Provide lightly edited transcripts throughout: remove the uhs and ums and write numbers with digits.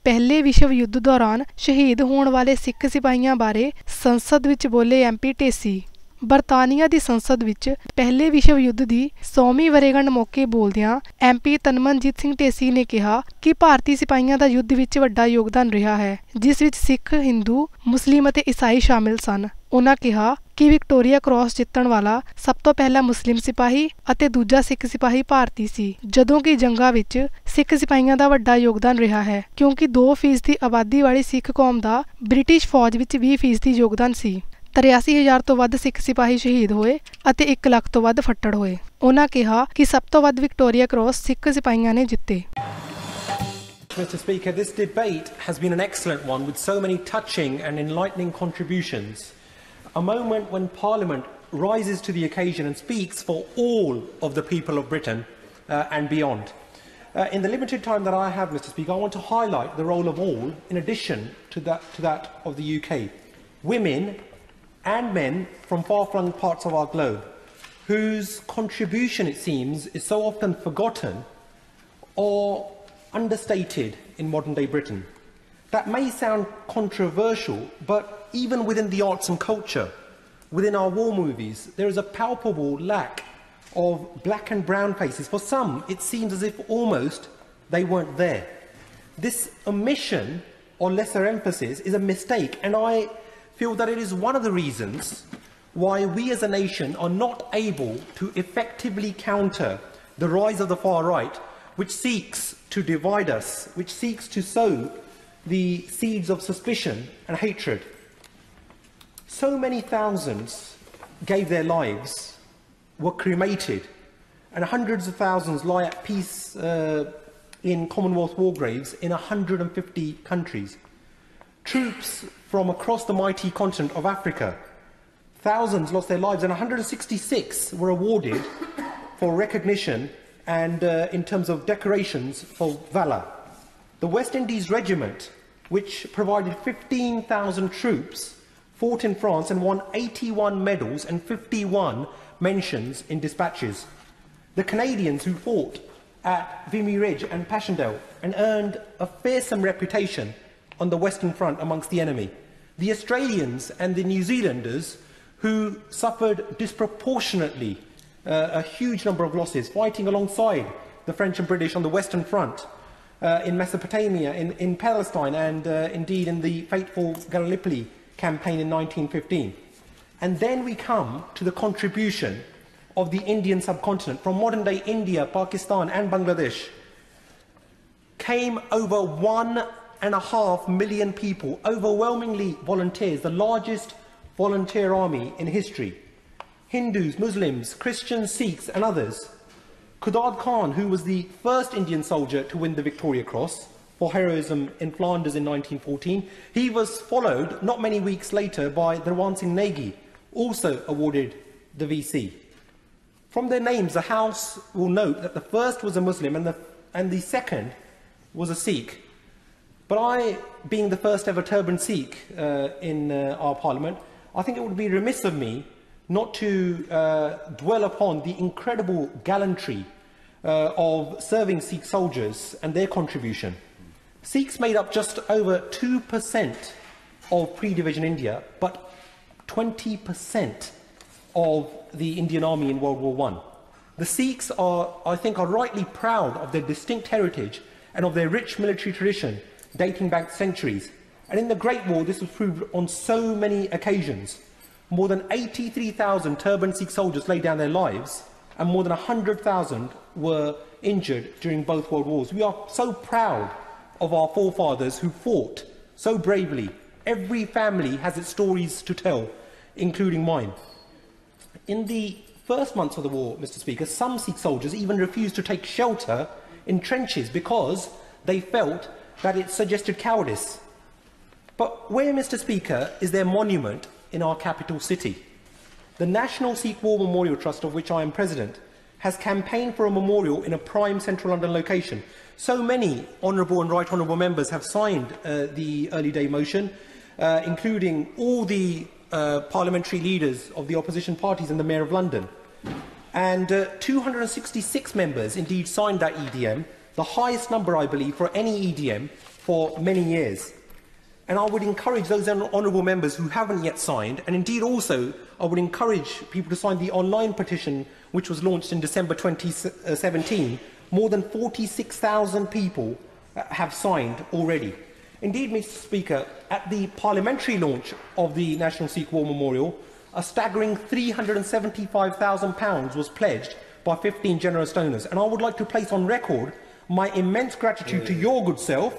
ਪਹਿਲੇ ਵਿਸ਼ਵ ਯੁੱਧ ਦੌਰਾਨ ਸ਼ਹੀਦ ਹੋਣ ਵਾਲੇ ਸਿੱਖ ਸਿਪਾਹੀਆਂ ਬਾਰੇ ਸੰਸਦ ਵਿੱਚ ਬੋਲੇ ਐਮ.ਪੀ. ਢੇਸੀ। ਬਰਤਾਨੀਆ ਦੀ ਸੰਸਦ ਵਿੱਚ ਪਹਿਲੇ ਵਿਸ਼ਵ ਯੁੱਧ ਦੀ 100ਵੀਂ ਵਰ੍ਹੇਗੰਢ ਮੌਕੇ ਬੋਲਦਿਆਂ ਐਮ.ਪੀ. ਤਨਮਨਜੀਤ ਸਿੰਘ ਢੇਸੀ ਨੇ ਕਿਹਾ ਕਿ ਭਾਰਤੀ ਸਿਪਾਹੀਆਂ ਦਾ ਯੁੱਧ ਵਿੱਚ ਵੱਡਾ ਯੋਗਦਾਨ ਰਿਹਾ ਹੈ, ਜਿਸ ਵਿੱਚ ਸਿੱਖ, ਹਿੰਦੂ, ਮੁਸਲਿਮ ਅਤੇ ਈਸਾਈ ਸ਼ਾਮਿਲ ਸਨ। ਉਨ੍ਹਾਂ ਕਿਹਾ ਕਿ ਵਿਕਟੋਰੀਆ ਕ੍ਰਾਸ ਜਿੱਤਣ ਵਾਲਾ ਸਭ ਤੋਂ ਪਹਿਲਾ ਮੁਸਲਿਮ ਸਿਪਾਹੀ ਅਤੇ ਦੂਜਾ ਸਿੱਖ ਸਿਪਾਹੀ ਭਾਰਤੀ ਸੀ, ਜਦੋਂ ਕਿ ਜੰਗਾਂ ਵਿੱਚ ਸਿੱਖ ਸਿਪਾਹੀਆਂ ਦਾ ਵੱਡਾ ਯੋਗਦਾਨ ਰਿਹਾ ਹੈ, ਕਿਉਂਕਿ 2% ਦੀ ਆਬਾਦੀ ਵਾਲੀ ਸਿੱਖ ਕੌਮ ਦਾ ਬ੍ਰਿਟਿਸ਼ ਫੌਜ ਵਿੱਚ 20% ਯੋਗਦਾਨ ਸੀ। 83,000 ਤੋਂ ਵੱਧ ਸਿੱਖ ਸਿਪਾਹੀ ਸ਼ਹੀਦ ਹੋਏ ਅਤੇ 1 ਲੱਖ ਤੋਂ ਵੱਧ ਫੱਟੜ ਹੋਏ। ਉਨ੍ਹਾਂ ਕਿਹਾ ਕਿ ਸਭ ਤੋਂ ਵੱਧ ਵਿਕਟੋਰੀਆ ਕ੍ਰਾਸ ਸਿੱਖ ਸਿਪਾਹੀਆਂ ਨੇ ਜਿੱਤੇ। Mr. Speaker, this debate has been an excellent one with so many touching and enlightening contributions. A moment when Parliament rises to the occasion and speaks for all of the people of Britain and beyond. In the limited time that I have, Mr. Speaker, I want to highlight the role of all in addition to that of the UK. Women and men from far-flung parts of our globe, whose contribution, it seems, is so often forgotten or understated in modern-day Britain. That may sound controversial, but even within the arts and culture, within our war movies, there is a palpable lack of black and brown faces. For some, it seems as if almost they weren't there. This omission or lesser emphasis is a mistake, and I feel that it is one of the reasons why we as a nation are not able to effectively counter the rise of the far right, which seeks to divide us, which seeks to sow the seeds of suspicion and hatred. So many thousands gave their lives, were cremated, and hundreds of thousands lie at peace in Commonwealth war graves in 150 countries. Troops from across the mighty continent of Africa, thousands lost their lives, and 166 were awarded for recognition and in terms of decorations for valour. The West Indies Regiment, which provided 15,000 troops, fought in France and won 81 medals and 51 mentions in dispatches. The Canadians who fought at Vimy Ridge and Passchendaele and earned a fearsome reputation on the Western Front amongst the enemy. The Australians and the New Zealanders who suffered disproportionately a huge number of losses, fighting alongside the French and British on the Western Front, in Mesopotamia, in Palestine, and indeed in the fateful Gallipoli campaign in 1915. And then we come to the contribution of the Indian subcontinent from modern-day India, Pakistan and Bangladesh. Came over 1.5 million people, overwhelmingly volunteers, the largest volunteer army in history. Hindus, Muslims, Christians, Sikhs and others. Khudad Khan, who was the first Indian soldier to win the Victoria Cross for heroism in Flanders in 1914, he was followed not many weeks later by Dhawan Singh Negi, also awarded the VC. From their names, the House will note that the first was a Muslim and the second was a Sikh. But I, being the first ever turban Sikh in our Parliament, I think it would be remiss of me not to dwell upon the incredible gallantry of serving Sikh soldiers and their contribution. Sikhs made up just over 2% of pre-division India, but 20% of the Indian Army in World War I. The Sikhs I think, are rightly proud of their distinct heritage and of their rich military tradition dating back centuries. And in the Great War, this was proved on so many occasions. More than 83,000 turban Sikh soldiers laid down their lives, and more than 100,000 were injured during both World Wars. We are so proud of our forefathers who fought so bravely. Every family has its stories to tell, including mine. In the first months of the war, Mr. Speaker, some Sikh soldiers even refused to take shelter in trenches because they felt that it suggested cowardice. But where, Mr. Speaker, is their monument in our capital city? The National Sikh War Memorial Trust, of which I am president, has campaigned for a memorial in a prime central London location. So many honourable and right honourable members have signed the early day motion, including all the parliamentary leaders of the opposition parties and the Mayor of London. And 266 members indeed signed that EDM, the highest number, I believe, for any EDM for many years. And I would encourage those honourable members who haven't yet signed, and indeed also I would encourage people to sign the online petition which was launched in December 2017. More than 46,000 people have signed already. Indeed, Mr. Speaker, at the parliamentary launch of the National Sikh War Memorial, a staggering £375,000 was pledged by 15 generous donors. And I would like to place on record my immense gratitude to your good self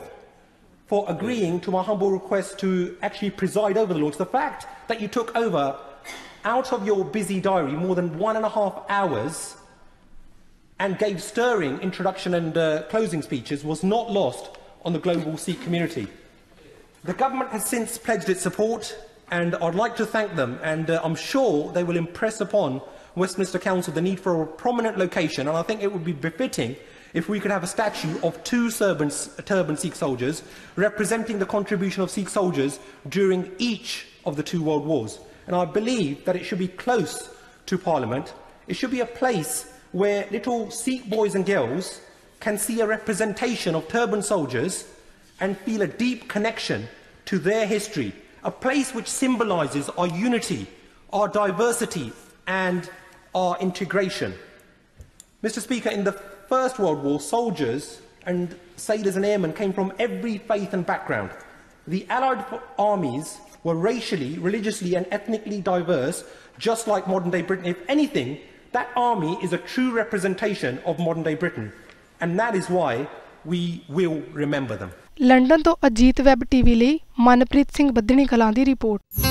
for agreeing to my humble request to actually preside over the launch. The fact that you took over out of your busy diary more than 1.5 hours and gave stirring introduction and closing speeches was not lost on the global Sikh community. The government has since pledged its support, and I'd like to thank them, and I'm sure they will impress upon Westminster Council the need for a prominent location, and I think it would be befitting if we could have a statue of 2 turban Sikh soldiers representing the contribution of Sikh soldiers during each of the 2 world wars. And I believe that it should be close to Parliament. It should be a place where little Sikh boys and girls can see a representation of turban soldiers and feel a deep connection to their history. A place which symbolises our unity, our diversity and our integration. Mr. Speaker, in the First World War, soldiers and sailors and airmen came from every faith and background. The Allied armies were racially, religiously and ethnically diverse, just like modern-day Britain. If anything, that army is a true representation of modern-day Britain, and that is why we will remember them. London ਤੋਂ Ajit web TV ਲਈ ਮਨਪ੍ਰੀਤ ਸਿੰਘ ਬੱਧਣੀ ਕਲਾਂ ਦੀ report.